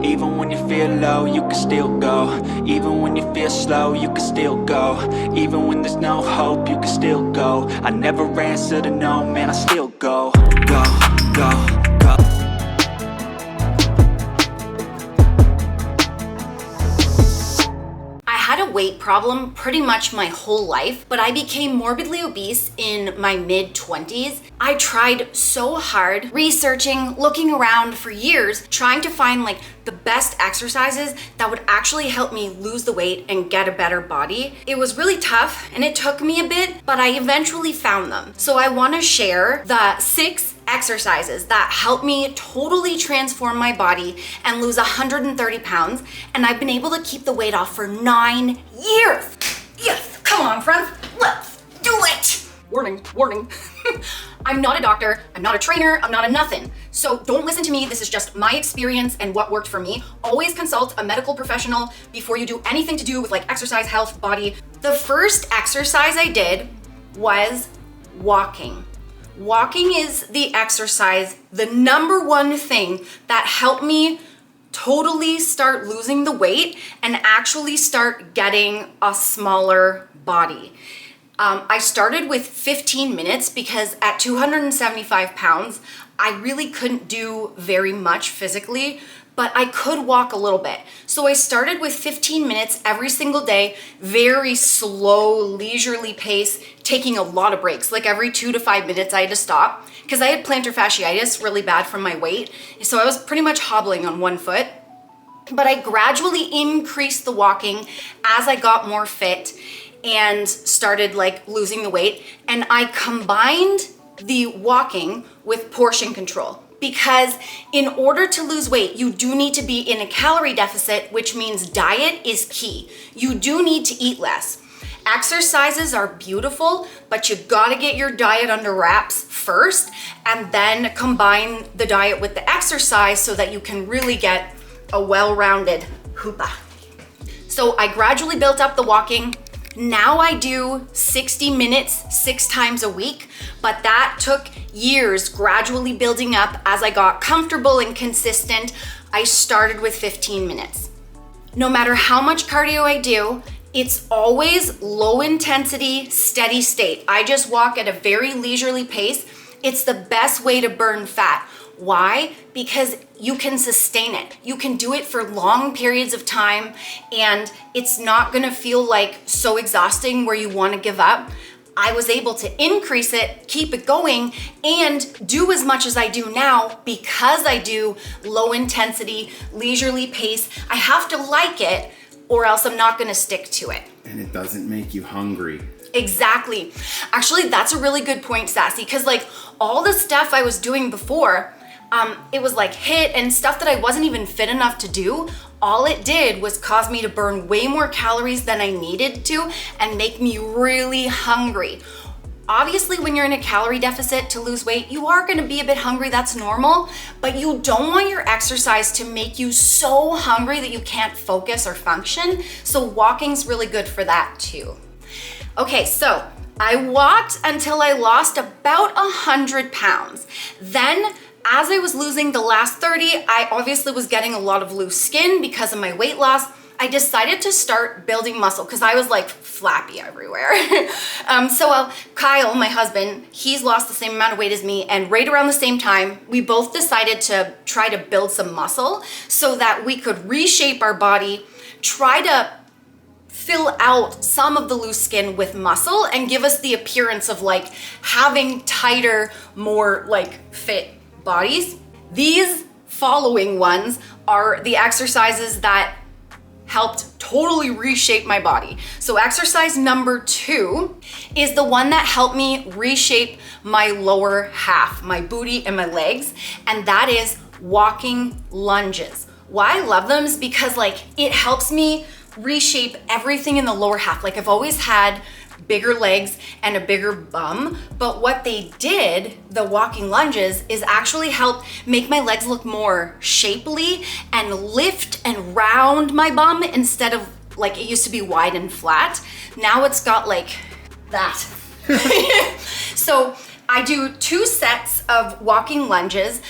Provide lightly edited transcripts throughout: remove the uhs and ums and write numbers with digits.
Even when you feel low, you can still go. Even when you feel slow, you can still go. Even when there's no hope, you can still go. I never answer to no, man, I still go. Go, go, go. I had a weight problem pretty much my whole life, but I became morbidly obese in my mid-20s. I tried so hard researching, looking around for years, trying to find like the best exercises that would actually help me lose the weight and get a better body. It was really tough and it took me a bit, but I eventually found them. So I want to share the 6 exercises that helped me totally transform my body and lose 130 pounds. And I've been able to keep the weight off for 9 years. Yes, come on, friends, let's do it. Warning, warning. I'm not a doctor, I'm not a trainer, I'm not a nothing. So don't listen to me, this is just my experience and what worked for me. Always consult a medical professional before you do anything to do with like exercise, health, body. The first exercise I did was walking. Walking is the exercise, the number one thing that helped me totally start losing the weight and actually start getting a smaller body. I started with 15 minutes because at 275 pounds, I really couldn't do very much physically, but I could walk a little bit. So I started with 15 minutes every single day, very slow, leisurely pace, taking a lot of breaks. Like every 2 to 5 minutes I had to stop because I had plantar fasciitis really bad from my weight. So I was pretty much hobbling on one foot. But I gradually increased the walking as I got more fit and started like losing the weight. And I combined the walking with portion control because in order to lose weight, you do need to be in a calorie deficit, which means diet is key. You do need to eat less. Exercises are beautiful, but you gotta get your diet under wraps first and then combine the diet with the exercise so that you can really get a well-rounded hoopa. So I gradually built up the walking. Now I do 60 minutes 6 times a week, but that took years gradually building up as I got comfortable and consistent. I started with 15 minutes. No matter how much cardio I do, it's always low intensity, steady state. I just walk at a very leisurely pace. It's the best way to burn fat. Why? Because you can sustain it. You can do it for long periods of time and it's not gonna feel like so exhausting where you wanna give up. I was able to increase it, keep it going, and do as much as I do now because I do low intensity, leisurely pace. I have to like it or else I'm not gonna stick to it. And it doesn't make you hungry. Exactly. Actually, that's a really good point, Sassy, because like all the stuff I was doing before, it was like HIIT and stuff that I wasn't even fit enough to do. All it did was cause me to burn way more calories than I needed to and make me really hungry. Obviously, when you're in a calorie deficit to lose weight, you are gonna be a bit hungry, that's normal, but you don't want your exercise to make you so hungry that you can't focus or function. So walking's really good for that too. Okay, so I walked until I lost about 100 pounds. Then as I was losing the last 30, I obviously was getting a lot of loose skin because of my weight loss. I decided to start building muscle because I was like flappy everywhere. Kyle, my husband, he's lost the same amount of weight as me, and right around the same time, we both decided to try to build some muscle so that we could reshape our body, try to fill out some of the loose skin with muscle and give us the appearance of like having tighter, more like fit bodies. These following ones are the exercises that helped totally reshape my body. So exercise number 2 is the one that helped me reshape my lower half, my booty and my legs, and that is walking lunges. Why I love them is because like it helps me reshape everything in the lower half. Like I've always had bigger legs and a bigger bum, but what they did, the walking lunges, is actually help make my legs look more shapely and lift and round my bum instead of like it used to be wide and flat. Now it's got like that. So I do 2 sets of walking lunges.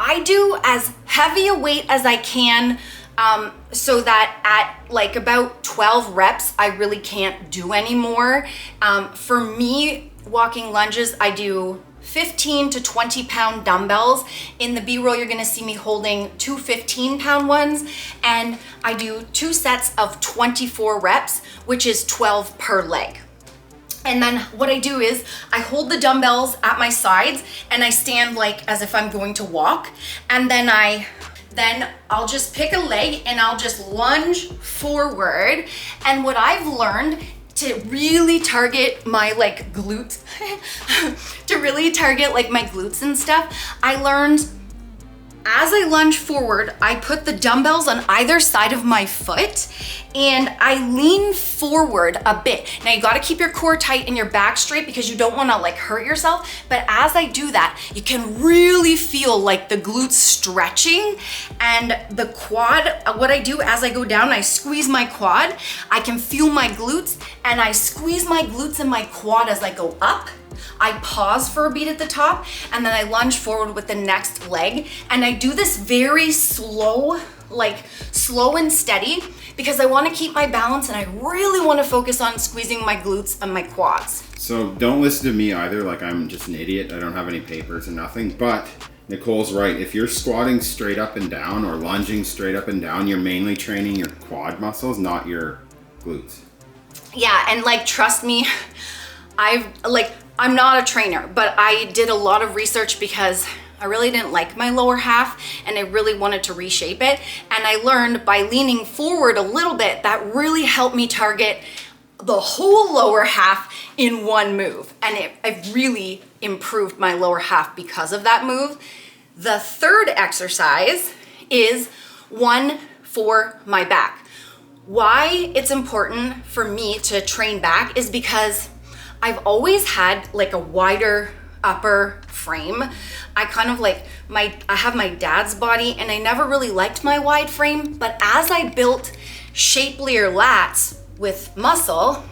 I do as heavy a weight as I can, so that at like about 12 reps, I really can't do anymore. For me, walking lunges, I do 15 to 20 pound dumbbells. In the B-roll, you're gonna see me holding two 15-pound ones, and I do 2 sets of 24 reps, which is 12 per leg. And then what I do is I hold the dumbbells at my sides and I stand like as if I'm going to walk. And then I'll just pick a leg and I'll just lunge forward. And what I've learned to really target my like glutes, to really target like my glutes and stuff, I learned as I lunge forward, I put the dumbbells on either side of my foot and I lean forward a bit. Now you gotta keep your core tight and your back straight because you don't wanna like hurt yourself. But as I do that, you can really feel like the glutes stretching and the quad. What I do as I go down, I squeeze my quad. I can feel my glutes and I squeeze my glutes and my quad as I go up. I pause for a beat at the top and then I lunge forward with the next leg. And I do this very slow, like slow and steady, because I want to keep my balance and I really want to focus on squeezing my glutes and my quads. So don't listen to me either, like I'm just an idiot. I don't have any papers and nothing, but Nicole's right. If you're squatting straight up and down or lunging straight up and down, you're mainly training your quad muscles, not your glutes. Yeah, and like, trust me, I'm not a trainer, but I did a lot of research because I really didn't like my lower half and I really wanted to reshape it. And I learned by leaning forward a little bit, that really helped me target the whole lower half in one move. And it really improved my lower half because of that move. The third exercise is one for my back. Why it's important for me to train back is because I've always had like a wider upper frame. I kind of like I have my dad's body and I never really liked my wide frame, but as I built shapelier lats with muscle,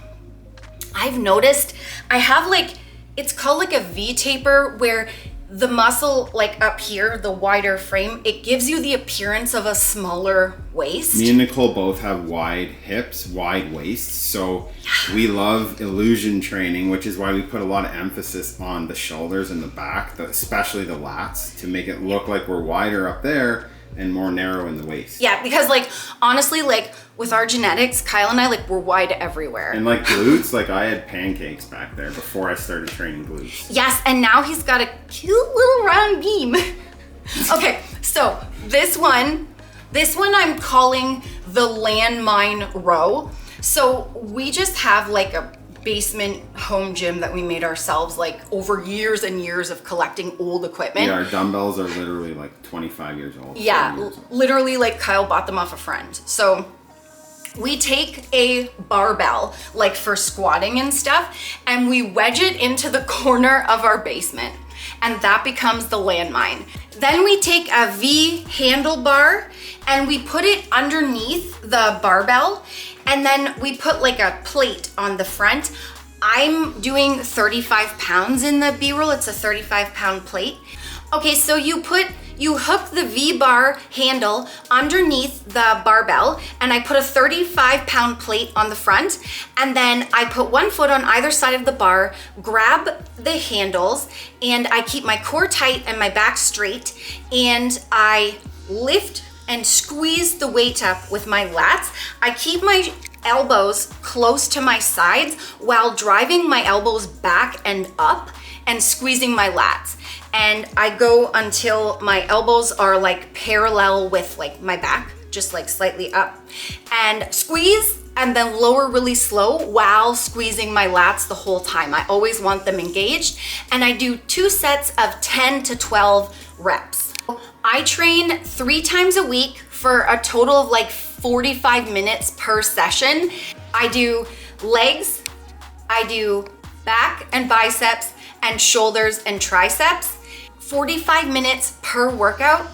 I've noticed I have like, it's called like a V taper, where the muscle like up here, the wider frame, it gives you the appearance of a smaller waist. Me and Nicole both have wide hips, wide waists, so we love illusion training, which is why we put a lot of emphasis on the shoulders and the back, especially the lats, to make it look like we're wider up there and more narrow in the waist. Yeah, because like honestly, like with our genetics, Kyle and I, like, we're wide everywhere. And like glutes, like I had pancakes back there before I started training glutes. Yes, and now he's got a cute little round beam. Okay, so this one I'm calling the landmine row. So we just have like a basement home gym that we made ourselves, like over years and years of collecting old equipment. Yeah, our dumbbells are literally like 25 years old. Yeah, years old. literally like Kyle bought them off a friend. So we take a barbell, like for squatting and stuff, and we wedge it into the corner of our basement, and that becomes the landmine. Then we take a V handlebar and we put it underneath the barbell, and then we put like a plate on the front. I'm doing 35 pounds in the B-roll. It's a 35-pound plate. Okay, so you hook the V-bar handle underneath the barbell, and I put a 35-pound plate on the front, and then I put one foot on either side of the bar, grab the handles, and I keep my core tight and my back straight, and I lift and squeeze the weight up with my lats. I keep my elbows close to my sides while driving my elbows back and up and squeezing my lats. And I go until my elbows are like parallel with like my back, just like slightly up, and squeeze and then lower really slow while squeezing my lats the whole time. I always want them engaged, and I do 2 sets of 10 to 12 reps. I train 3 times a week for a total of like 45 minutes per session. I do legs, I do back and biceps and shoulders and triceps. 45 minutes per workout.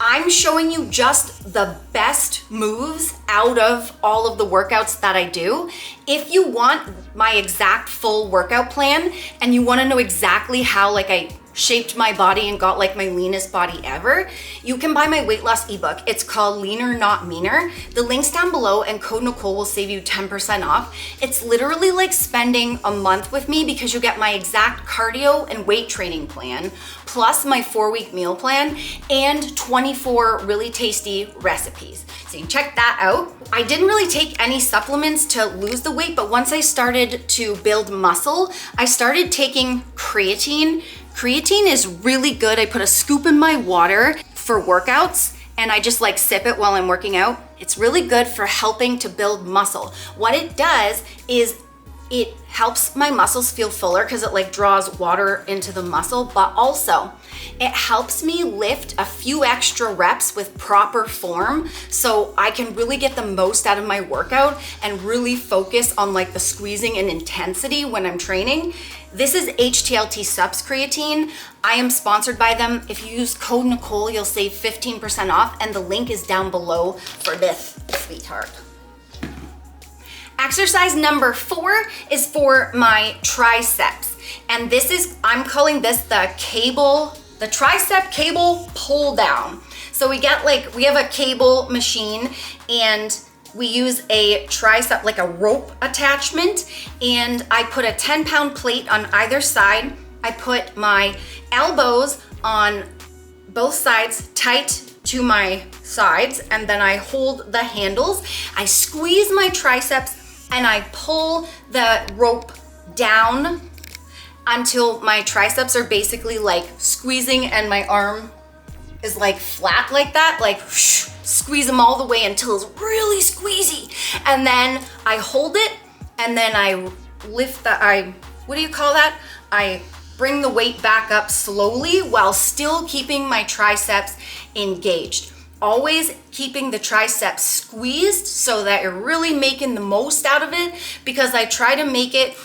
I'm showing you just the best moves out of all of the workouts that I do. If you want my exact full workout plan and you want to know exactly how like I shaped my body and got like my leanest body ever, you can buy my weight loss ebook. It's called Leaner Not Meaner. The link's down below, and code Nicole will save you 10% off. It's literally like spending a month with me because you get my exact cardio and weight training plan, plus my 4-week meal plan and 24 really tasty recipes. So you can check that out. I didn't really take any supplements to lose the weight, but once I started to build muscle, I started taking creatine. Creatine is really good. I put a scoop in my water for workouts and I just like sip it while I'm working out. It's really good for helping to build muscle. What it does is it helps my muscles feel fuller because it like draws water into the muscle, but also it helps me lift a few extra reps with proper form so I can really get the most out of my workout and really focus on like the squeezing and intensity when I'm training. This is HTLT Subs Creatine. I am sponsored by them. If you use code Nicole, you'll save 15% off, and the link is down below for this, sweetheart. Exercise number 4 is for my triceps. And this is, I'm calling this the tricep cable pull down. So we have a cable machine and we use a tricep, like a rope attachment, and I put a 10-pound plate on either side. I put my elbows on both sides tight to my sides, and then I hold the handles. I squeeze my triceps and I pull the rope down until my triceps are basically like squeezing and my arm is like flat like that, like whoosh, squeeze them all the way until it's really squeezy. And then I hold it and then I lift what do you call that? I bring the weight back up slowly while still keeping my triceps engaged. Always keeping the triceps squeezed so that you're really making the most out of it, because I try to make it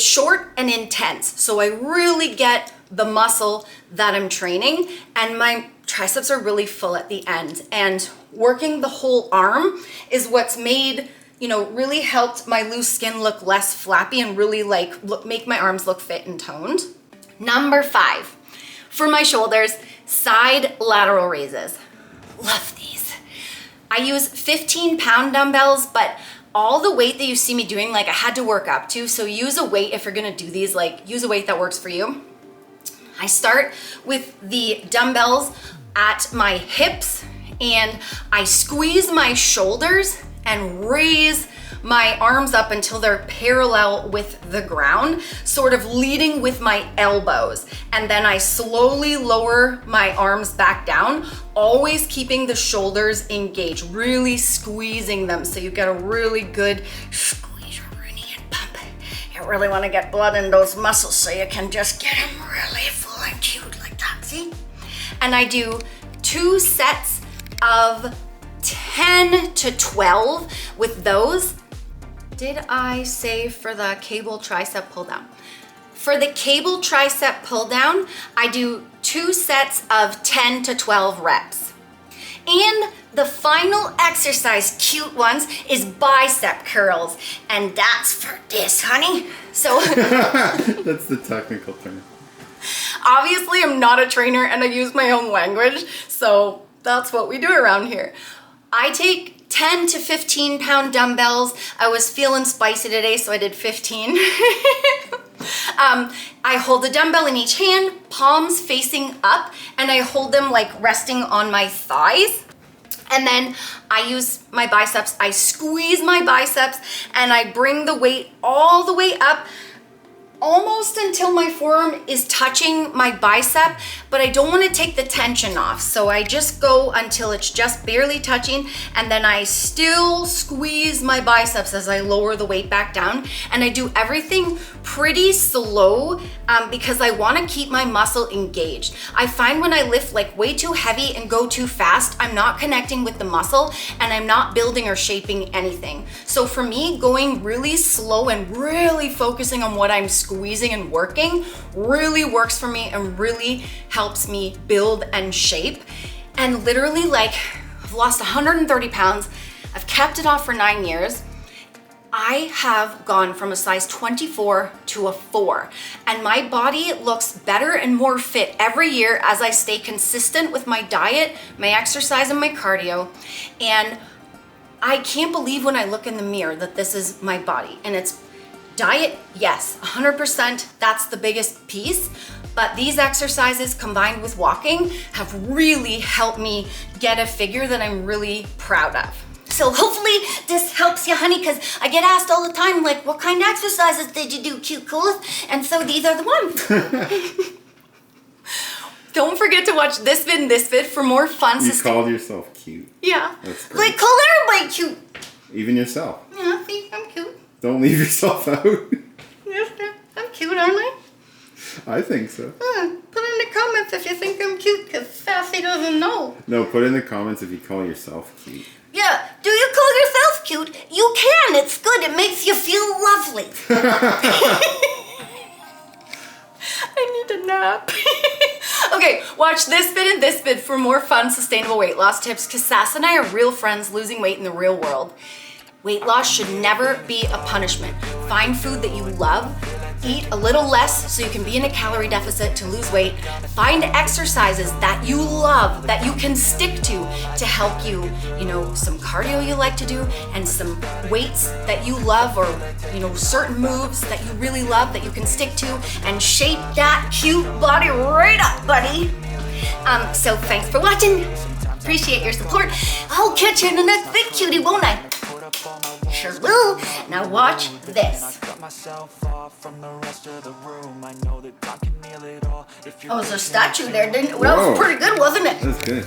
short and intense. So I really get the muscle that I'm training, and my triceps are really full at the end. And working the whole arm is what's made, really helped my loose skin look less flappy and really make my arms look fit and toned. Number 5, for my shoulders, side lateral raises. Love these. I use 15-pound dumbbells, but all the weight that you see me doing, I had to work up to. So use a weight if you're gonna do these, use a weight that works for you. I start with the dumbbells at my hips and I squeeze my shoulders and raise my arms up until they're parallel with the ground, sort of leading with my elbows. And then I slowly lower my arms back down, always keeping the shoulders engaged, really squeezing them so you get a really good squeeze, Rooney, and pump. You really want to get blood in those muscles so you can just get them really full and cute like that, see? And I do 2 sets of 10 to 12 with those. Did I say for the cable tricep pull down? For the cable tricep pull down, I do 2 sets of 10 to 12 reps. And the final exercise, cute ones, is bicep curls. And that's for this, honey. So that's the technical term. Obviously, I'm not a trainer and I use my own language. So that's what we do around here. I take 10 to 15-pound dumbbells. I was feeling spicy today, so I did 15. I hold the dumbbell in each hand, palms facing up, and I hold them resting on my thighs. And then I use my biceps. I squeeze my biceps and I bring the weight all the way up, almost until my forearm is touching my bicep, but I don't want to take the tension off. So I just go until it's just barely touching, and then I still squeeze my biceps as I lower the weight back down. And I do everything pretty slow because I want to keep my muscle engaged. I find when I lift way too heavy and go too fast, I'm not connecting with the muscle and I'm not building or shaping anything. So for me, going really slow and really focusing on what I'm squeezing and working really works for me and really helps me build and shape. And literally I've lost 130 pounds. I've kept it off for 9 years. I have gone from a size 24 to a 4, and my body looks better and more fit every year as I stay consistent with my diet, my exercise, and my cardio. And I can't believe when I look in the mirror that this is my body. And it's diet, yes, 100%, that's the biggest piece. But these exercises combined with walking have really helped me get a figure that I'm really proud of. So hopefully this helps you, honey, because I get asked all the time, like, what kind of exercises did you do, cute coolest? And so these are the ones. Don't forget to watch this vid and this vid for more fun. You called yourself cute. Yeah. That's great. Like, call everybody cute. Even yourself. Yeah, see, I'm cute. Don't leave yourself out. Yes, I'm cute, aren't I? I think so. Put in the comments if you think I'm cute, because Sassy doesn't know. No, put in the comments if you call yourself cute. Yeah, do you call yourself cute? You can, it's good, it makes you feel lovely. I need a nap. Okay, watch this vid and this vid for more fun, sustainable weight loss tips, because Sass and I are real friends losing weight in the real world. Weight loss should never be a punishment. Find food that you love. Eat a little less so you can be in a calorie deficit to lose weight. Find exercises that you love, that you can stick to help you, some cardio you like to do and some weights that you love or, certain moves that you really love that you can stick to and shape that cute body right up, buddy. So thanks for watching. Appreciate your support. I'll catch you in the next vid, cutie, won't I? Sure will. Now watch this. Oh, it's a statue there, didn't it? That was pretty good, wasn't it? That's good.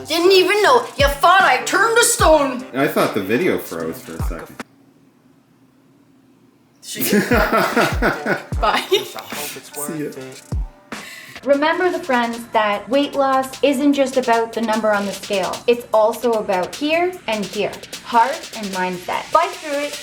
Didn't even know. You thought I turned to stone. I thought the video froze for a second. Bye. See ya. Remember, the friends, that weight loss isn't just about the number on the scale. It's also about here and here, heart and mindset. Fight through it.